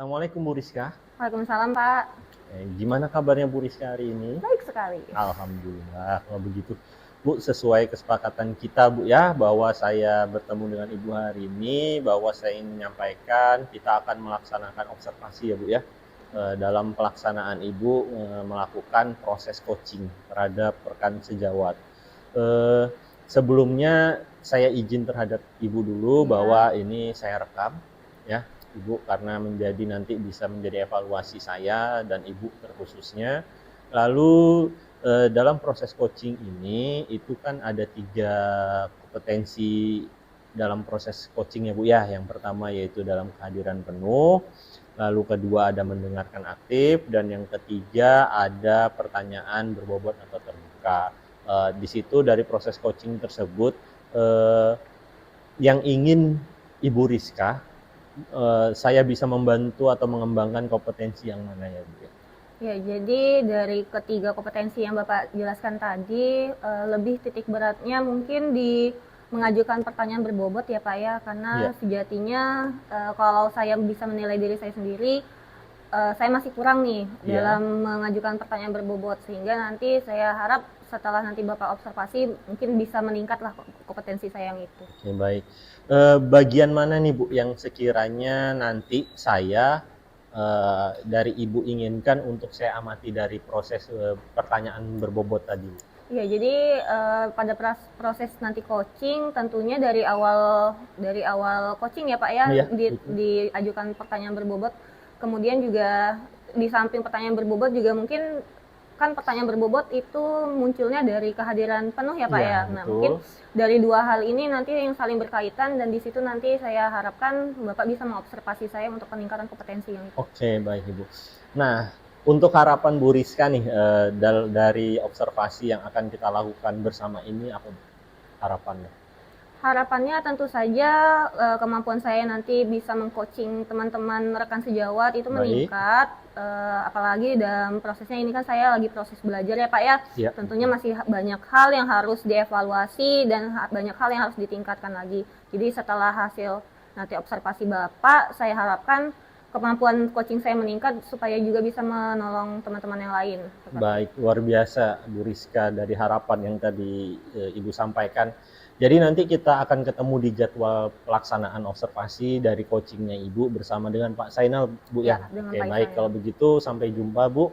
Assalamualaikum Bu Rizka. Waalaikumsalam, Pak. Gimana kabarnya Bu Rizka hari ini? Baik sekali. Alhamdulillah. Kalau begitu, Bu, sesuai kesepakatan kita, Bu, ya, bahwa saya bertemu dengan Ibu hari ini, bahwa saya ingin menyampaikan kita akan melaksanakan observasi ya, Bu, ya. Dalam pelaksanaan Ibu melakukan proses coaching terhadap rekan sejawat. Sebelumnya saya izin terhadap Ibu dulu bahwa ini saya rekam, ya. Ibu, karena nanti bisa menjadi evaluasi saya dan Ibu terkhususnya. Lalu dalam proses coaching ini itu kan ada 3 kompetensi dalam proses coaching ya Bu ya. Yang pertama yaitu dalam kehadiran penuh, lalu kedua ada mendengarkan aktif, dan yang ketiga ada pertanyaan berbobot atau terbuka. Di situ dari proses coaching tersebut yang ingin Ibu Rizka saya bisa membantu atau mengembangkan kompetensi yang mana ya Bu? Ya, jadi dari ketiga kompetensi yang Bapak jelaskan tadi, lebih titik beratnya mungkin di mengajukan pertanyaan berbobot ya Pak ya, karena sejatinya kalau saya bisa menilai diri saya sendiri, saya masih kurang nih dalam mengajukan pertanyaan berbobot, sehingga nanti saya harap setelah nanti Bapak observasi mungkin bisa meningkatlah kompetensi saya yang itu. Oke, baik. Bagian mana nih Bu yang sekiranya nanti saya dari Ibu inginkan untuk saya amati dari proses pertanyaan berbobot tadi? Ya, jadi pada proses nanti coaching tentunya dari awal coaching ya Pak ya, diajukan pertanyaan berbobot. Kemudian juga di samping pertanyaan berbobot juga mungkin kan pertanyaan berbobot itu munculnya dari kehadiran penuh ya Pak ya. Nah, mungkin dari dua hal ini nanti yang saling berkaitan, dan di situ nanti saya harapkan Bapak bisa mengobservasi saya untuk peningkatan kompetensi yang itu. Oke, baik Ibu. Nah, untuk harapan Bu Rizka nih dari observasi yang akan kita lakukan bersama ini, apa harapannya? Harapannya tentu saja kemampuan saya nanti bisa mengcoaching teman-teman rekan sejawat itu meningkat. Apalagi dalam prosesnya ini kan saya lagi proses belajar ya Pak ya. Tentunya masih banyak hal yang harus dievaluasi dan banyak hal yang harus ditingkatkan lagi. Jadi setelah hasil nanti observasi Bapak, saya harapkan kemampuan coaching saya meningkat supaya juga bisa menolong teman-teman yang lain. Baik, luar biasa Bu Rizka dari harapan yang tadi Ibu sampaikan. Jadi nanti kita akan ketemu di jadwal pelaksanaan observasi dari coachingnya Ibu bersama dengan Pak Sainal, Bu ya. Oke, baik, kalau begitu sampai jumpa Bu.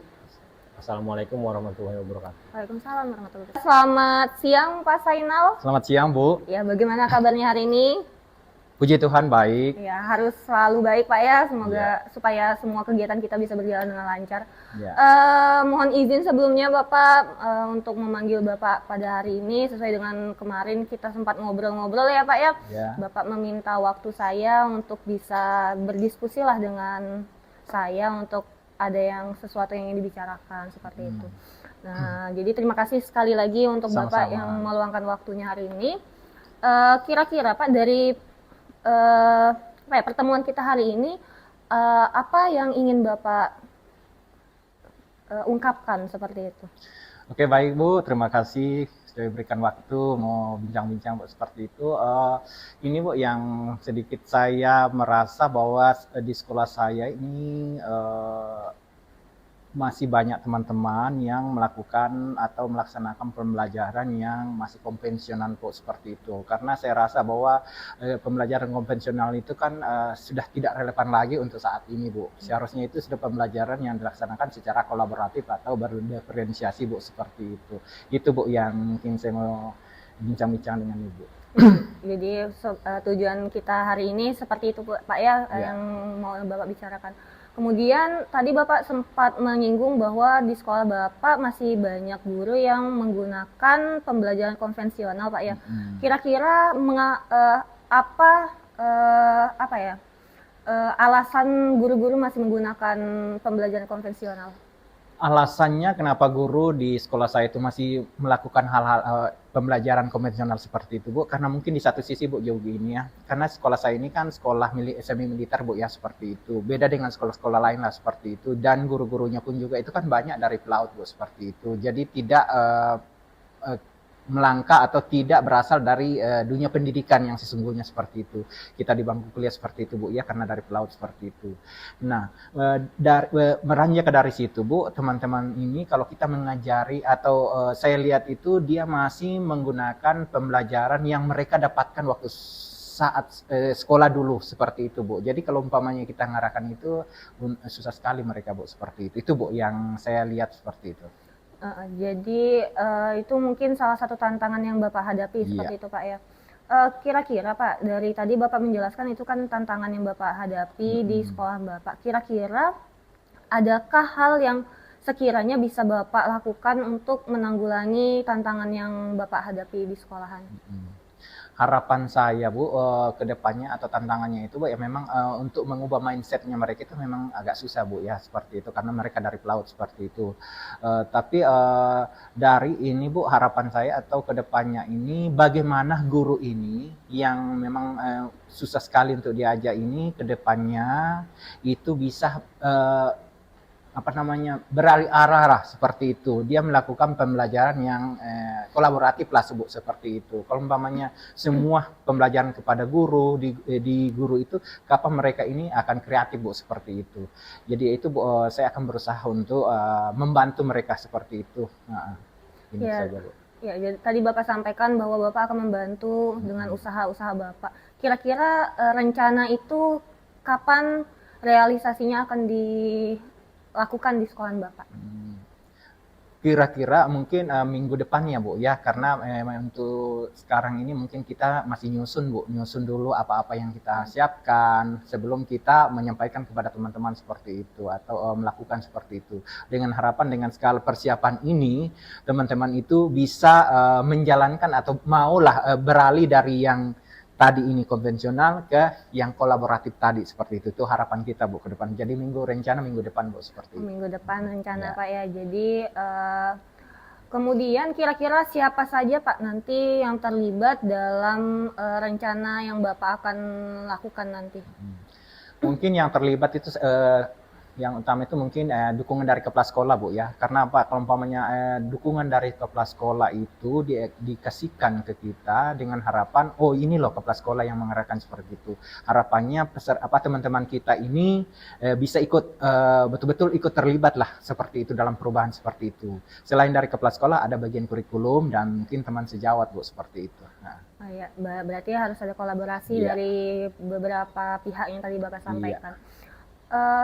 Assalamualaikum warahmatullahi wabarakatuh. Waalaikumsalam warahmatullahi wabarakatuh. Selamat siang Pak Sainal. Selamat siang Bu. Ya, bagaimana kabarnya hari ini? Puji Tuhan baik. Ya, harus selalu baik Pak ya, semoga supaya semua kegiatan kita bisa berjalan dengan lancar. Mohon izin sebelumnya Bapak untuk memanggil Bapak pada hari ini sesuai dengan kemarin kita sempat ngobrol-ngobrol ya Pak ya. Bapak meminta waktu saya untuk bisa berdiskusi lah dengan saya untuk ada yang sesuatu yang ingin dibicarakan seperti itu. Nah, jadi terima kasih sekali lagi untuk Bapak yang meluangkan waktunya hari ini. Kira-kira Pak dari pertemuan kita hari ini, apa yang ingin Bapak ungkapkan seperti itu? Oke, baik Bu, terima kasih sudah diberikan waktu mau bincang-bincang Bu seperti itu. Ini Bu yang sedikit saya merasa bahwa di sekolah saya ini masih banyak teman-teman yang melakukan atau melaksanakan pembelajaran yang masih konvensional Bu seperti itu. Karena saya rasa bahwa pembelajaran konvensional itu kan sudah tidak relevan lagi untuk saat ini Bu. Seharusnya itu sudah pembelajaran yang dilaksanakan secara kolaboratif atau berdiferensiasi Bu seperti itu. Itu Bu yang mungkin saya mau bincang-bincang dengan Ibu. Jadi tujuan kita hari ini seperti itu Pak ya, yang mau Bapak bicarakan. Kemudian tadi Bapak sempat menyinggung bahwa di sekolah Bapak masih banyak guru yang menggunakan pembelajaran konvensional Pak ya. Kira-kira alasan guru-guru masih menggunakan pembelajaran konvensional? Alasannya kenapa guru di sekolah saya itu masih melakukan hal-hal pembelajaran konvensional seperti itu Bu, karena mungkin di satu sisi Bu jauh gini ya, karena sekolah saya ini kan sekolah semi militer Bu ya seperti itu, beda dengan sekolah-sekolah lain lah seperti itu, dan guru-gurunya pun juga itu kan banyak dari pelaut Bu seperti itu, jadi tidak melangkah atau tidak berasal dari dunia pendidikan yang sesungguhnya seperti itu. Kita di bangku kuliah seperti itu, Bu, ya, karena dari PELAUD seperti itu. Nah, meranjak ke dari situ, Bu, teman-teman ini kalau kita mengajari atau saya lihat itu dia masih menggunakan pembelajaran yang mereka dapatkan waktu saat sekolah dulu seperti itu, Bu. Jadi kalau umpamanya kita ngarahkan itu susah sekali mereka, Bu, seperti itu. Itu, Bu, yang saya lihat seperti itu. Jadi itu mungkin salah satu tantangan yang Bapak hadapi seperti itu, Pak, ya. Kira-kira Pak, dari tadi Bapak menjelaskan itu kan tantangan yang Bapak hadapi di sekolah Bapak. Kira-kira adakah hal yang sekiranya bisa Bapak lakukan untuk menanggulangi tantangan yang Bapak hadapi di sekolahan? Harapan saya, Bu, ke depannya atau tantangannya itu, Bu, ya memang untuk mengubah mindsetnya mereka itu memang agak susah, Bu, ya, seperti itu, karena mereka dari PELAUD seperti itu. Tapi dari ini, Bu, harapan saya atau ke depannya ini bagaimana guru ini yang memang susah sekali untuk diajak ini ke depannya itu bisa beralih arah seperti itu. Dia melakukan pembelajaran yang kolaboratif lah, sebut seperti itu. Kalau umpamanya semua pembelajaran kepada guru di guru itu, kapan mereka ini akan kreatif, Bu, seperti itu. Jadi itu, Bu, saya akan berusaha untuk membantu mereka seperti itu. Ini saja, Bu. Ya, jadi tadi Bapak sampaikan bahwa Bapak akan membantu dengan usaha-usaha Bapak. Kira-kira rencana itu kapan realisasinya akan dilakukan di sekolah Bapak? Kira-kira mungkin minggu depannya, Bu, ya, karena untuk sekarang ini mungkin kita masih nyusun, Bu, nyusun dulu apa-apa yang kita siapkan sebelum kita menyampaikan kepada teman-teman seperti itu atau melakukan seperti itu. Dengan harapan dengan segala persiapan ini teman-teman itu bisa menjalankan atau maulah beralih dari yang tadi ini konvensional ke yang kolaboratif tadi seperti itu. Itu harapan kita, Bu, ke depan. Jadi rencana minggu depan, Bu, seperti itu. Minggu depan rencana, ya, Pak, ya. Jadi kemudian kira-kira siapa saja, Pak, nanti yang terlibat dalam rencana yang Bapak akan lakukan nanti? Mungkin yang terlibat itu yang utama itu mungkin dukungan dari kepala sekolah, Bu, ya. Karena apa? Kalau umpamanya dukungan dari kepala sekolah itu dikasihkan ke kita dengan harapan, oh ini loh kepala sekolah yang mengarahkan seperti itu. Harapannya teman-teman kita ini bisa ikut betul-betul ikut terlibat lah seperti itu dalam perubahan seperti itu. Selain dari kepala sekolah ada bagian kurikulum dan mungkin teman sejawat, Bu, seperti itu. Nah. Ya, berarti harus ada kolaborasi dari beberapa pihak yang tadi Bapak sampaikan.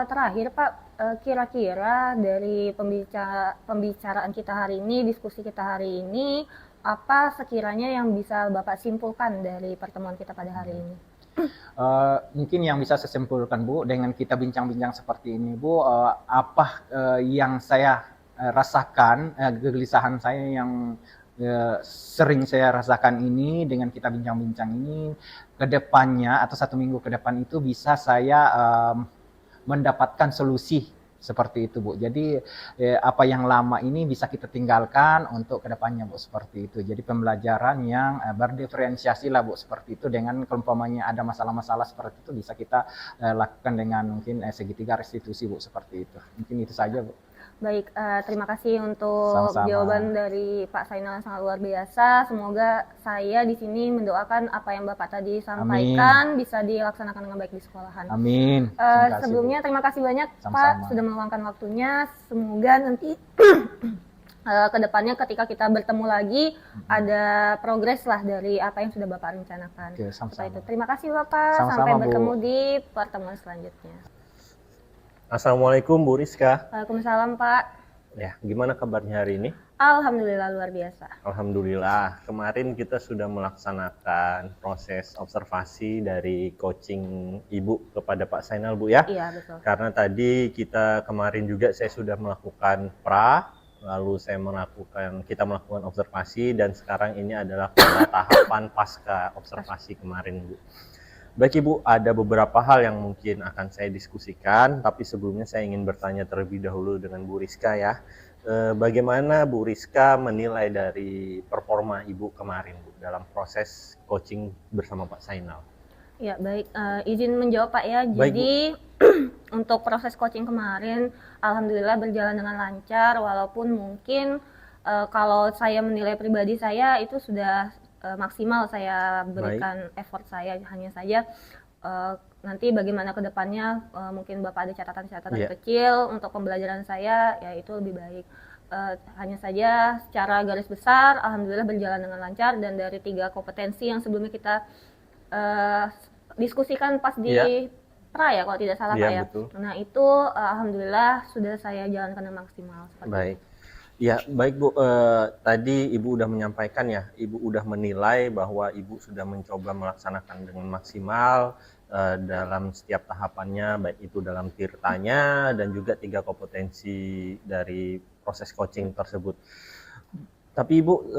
Terakhir, Pak, kira-kira dari pembicaraan kita hari ini, diskusi kita hari ini, apa sekiranya yang bisa Bapak simpulkan dari pertemuan kita pada hari ini? Mungkin yang bisa saya simpulkan, Bu, dengan kita bincang-bincang seperti ini, Bu, apa yang saya rasakan, kegelisahan saya yang sering saya rasakan ini dengan kita bincang-bincang ini, ke depannya atau 1 minggu ke depan itu bisa saya mendapatkan solusi seperti itu, Bu. Jadi apa yang lama ini bisa kita tinggalkan untuk kedepannya, Bu, seperti itu. Jadi pembelajaran yang berdiferensiasi lah, Bu, seperti itu. Dengan umpamanya ada masalah-masalah seperti itu bisa kita lakukan dengan mungkin segitiga restitusi, Bu, seperti itu. Mungkin itu saja, Bu. Baik, terima kasih untuk jawaban dari Pak Zainal yang sangat luar biasa. Semoga saya di sini mendoakan apa yang Bapak tadi sampaikan bisa dilaksanakan dengan baik di sekolahan. Amin. Sebelumnya terima kasih banyak, Pak, sudah meluangkan waktunya. Semoga nanti kedepannya ketika kita bertemu lagi ada progres lah dari apa yang sudah Bapak rencanakan. Oke, sama-sama. Itu. Terima kasih, Bapak. Sampai bertemu di pertemuan selanjutnya. Assalamualaikum, Bu Rizka. Waalaikumsalam, Pak. Ya, gimana kabarnya hari ini? Alhamdulillah, luar biasa. Alhamdulillah. Kemarin kita sudah melaksanakan proses observasi dari coaching Ibu kepada Pak Zainal, Bu, ya? Iya, betul. Karena tadi kemarin juga saya sudah melakukan pra, lalu kita melakukan observasi, dan sekarang ini adalah pada tahapan pasca observasi kemarin, Bu. Baik, Ibu, ada beberapa hal yang mungkin akan saya diskusikan, tapi sebelumnya saya ingin bertanya terlebih dahulu dengan Bu Rizka, ya. Bagaimana Bu Rizka menilai dari performa Ibu kemarin, Bu, dalam proses coaching bersama Pak Zainal? Ya, baik. Izin menjawab, Pak, ya. Baik, jadi untuk proses coaching kemarin, alhamdulillah berjalan dengan lancar, walaupun mungkin Kalau saya menilai pribadi saya itu sudah maksimal saya berikan effort saya, hanya saja nanti bagaimana ke depannya mungkin Bapak ada catatan-catatan kecil untuk pembelajaran saya, ya itu lebih baik. Hanya saja secara garis besar alhamdulillah berjalan dengan lancar, dan dari 3 kompetensi yang sebelumnya kita diskusikan pas di pra ya kalau tidak salah Pak ya. Betul. Nah itu alhamdulillah sudah saya jalankan dengan maksimal. Baik. Ya, baik Bu. Tadi Ibu udah menyampaikan ya, Ibu udah menilai bahwa Ibu sudah mencoba melaksanakan dengan maksimal dalam setiap tahapannya, baik itu dalam tirtanya dan juga 3 kompetensi dari proses coaching tersebut. Tapi Ibu,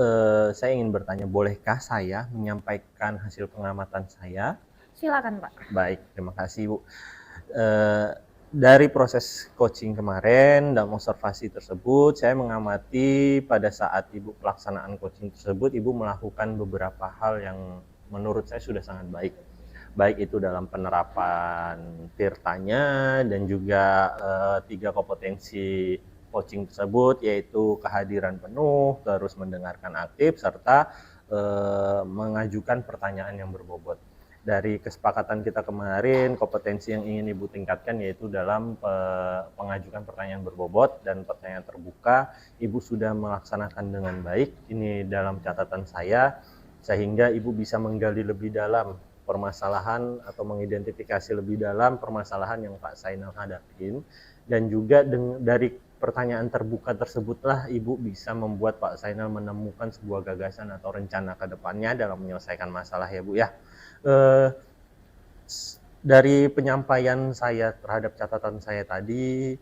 saya ingin bertanya, bolehkah saya menyampaikan hasil pengamatan saya? Silakan Pak. Baik, terima kasih Bu. Dari proses coaching kemarin dan observasi tersebut, saya mengamati pada saat Ibu pelaksanaan coaching tersebut, Ibu melakukan beberapa hal yang menurut saya sudah sangat baik. Baik itu dalam penerapan tirtanya dan juga 3 kompetensi coaching tersebut, yaitu kehadiran penuh, terus mendengarkan aktif, serta mengajukan pertanyaan yang berbobot. Dari kesepakatan kita kemarin, kompetensi yang ingin Ibu tingkatkan yaitu dalam mengajukan pertanyaan berbobot dan pertanyaan terbuka. Ibu sudah melaksanakan dengan baik, ini dalam catatan saya, sehingga Ibu bisa menggali lebih dalam permasalahan atau mengidentifikasi lebih dalam permasalahan yang Pak Zainal hadapin, dan juga dari pertanyaan terbuka tersebutlah Ibu bisa membuat Pak Zainal menemukan sebuah gagasan atau rencana ke depannya dalam menyelesaikan masalah ya Bu ya. Dari penyampaian saya terhadap catatan saya tadi,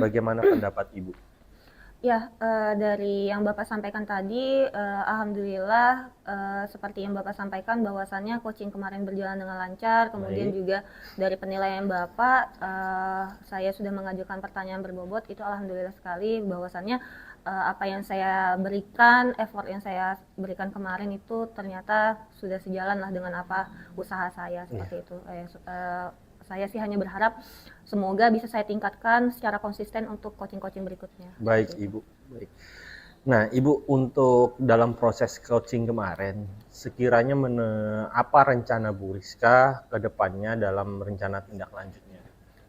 bagaimana pendapat Ibu? Ya, dari yang Bapak sampaikan tadi, alhamdulillah seperti yang Bapak sampaikan bahwasannya coaching kemarin berjalan dengan lancar. Kemudian juga dari penilaian Bapak, saya sudah mengajukan pertanyaan berbobot, itu alhamdulillah sekali bahwasannya apa yang saya berikan, effort yang saya berikan kemarin itu ternyata sudah sejalan lah dengan apa usaha saya seperti itu. Saya sih hanya berharap semoga bisa saya tingkatkan secara konsisten untuk coaching-coaching berikutnya. Baik Ibu, baik. Nah Ibu, untuk dalam proses coaching kemarin, sekiranya apa rencana Bu Rizka ke depannya dalam rencana tindak lanjutnya?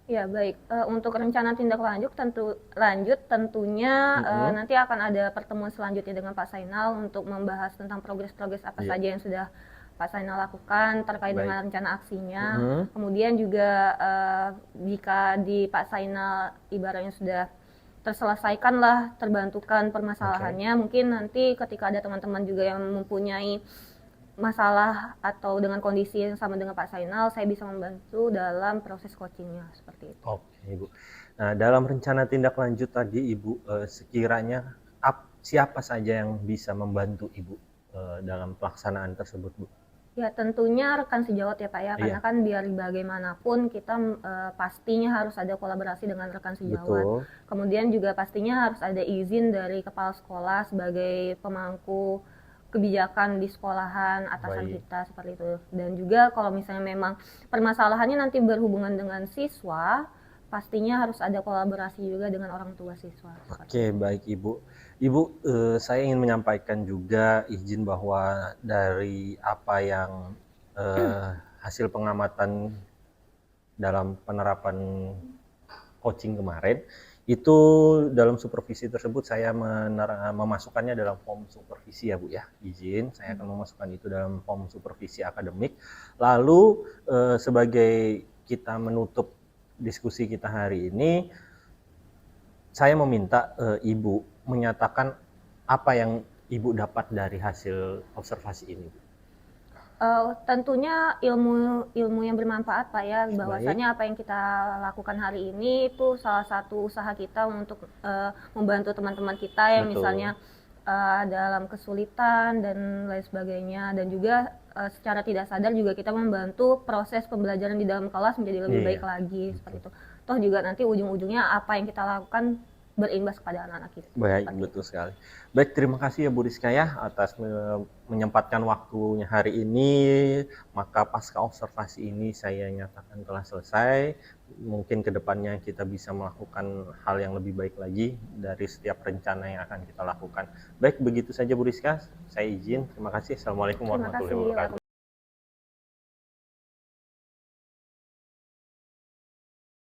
Ya baik, untuk rencana tindak lanjut tentunya nanti akan ada pertemuan selanjutnya dengan Pak Zainal untuk membahas tentang progres-progres apa saja yang sudah Pak Zainal lakukan terkait dengan rencana aksinya. Kemudian juga jika di Pak Zainal ibaratnya sudah terselesaikan lah, terbantukan permasalahannya, mungkin nanti ketika ada teman-teman juga yang mempunyai masalah atau dengan kondisi yang sama dengan Pak Zainal, saya bisa membantu dalam proses coachingnya seperti itu. Oke Ibu. Nah dalam rencana tindak lanjut tadi Ibu, sekiranya siapa saja yang bisa membantu Ibu dalam pelaksanaan tersebut Bu? Ya tentunya rekan sejawat ya Pak ya, karena kan biar bagaimanapun kita pastinya harus ada kolaborasi dengan rekan sejawat. Kemudian juga pastinya harus ada izin dari kepala sekolah sebagai pemangku kebijakan di sekolahan atasan kita seperti itu. Dan juga kalau misalnya memang permasalahannya nanti berhubungan dengan siswa, pastinya harus ada kolaborasi juga dengan orang tua siswa. Oke, baik Ibu. Ibu, saya ingin menyampaikan juga izin bahwa dari apa yang hasil pengamatan dalam penerapan coaching kemarin, itu dalam supervisi tersebut saya memasukkannya dalam form supervisi ya Bu ya, izin saya akan memasukkan itu dalam form supervisi akademik. Lalu sebagai kita menutup diskusi kita hari ini, saya meminta Ibu menyatakan apa yang Ibu dapat dari hasil observasi ini. Tentunya ilmu yang bermanfaat Pak ya, bahwasanya apa yang kita lakukan hari ini itu salah satu usaha kita untuk membantu teman-teman kita yang misalnya dalam kesulitan dan lain sebagainya, dan juga secara tidak sadar juga kita membantu proses pembelajaran di dalam kelas menjadi lebih baik lagi seperti itu. Toh juga nanti ujung-ujungnya apa yang kita lakukan berimbas kepada anak-anak kita. Baik, betul sekali. Baik, terima kasih ya Bu Rizka ya atas menyempatkan waktunya hari ini. Maka pasca observasi ini saya nyatakan telah selesai. Mungkin kedepannya kita bisa melakukan hal yang lebih baik lagi dari setiap rencana yang akan kita lakukan. Baik, begitu saja Bu Rizka. Saya izin. Terima kasih. Assalamualaikum warahmatullahi wabarakatuh.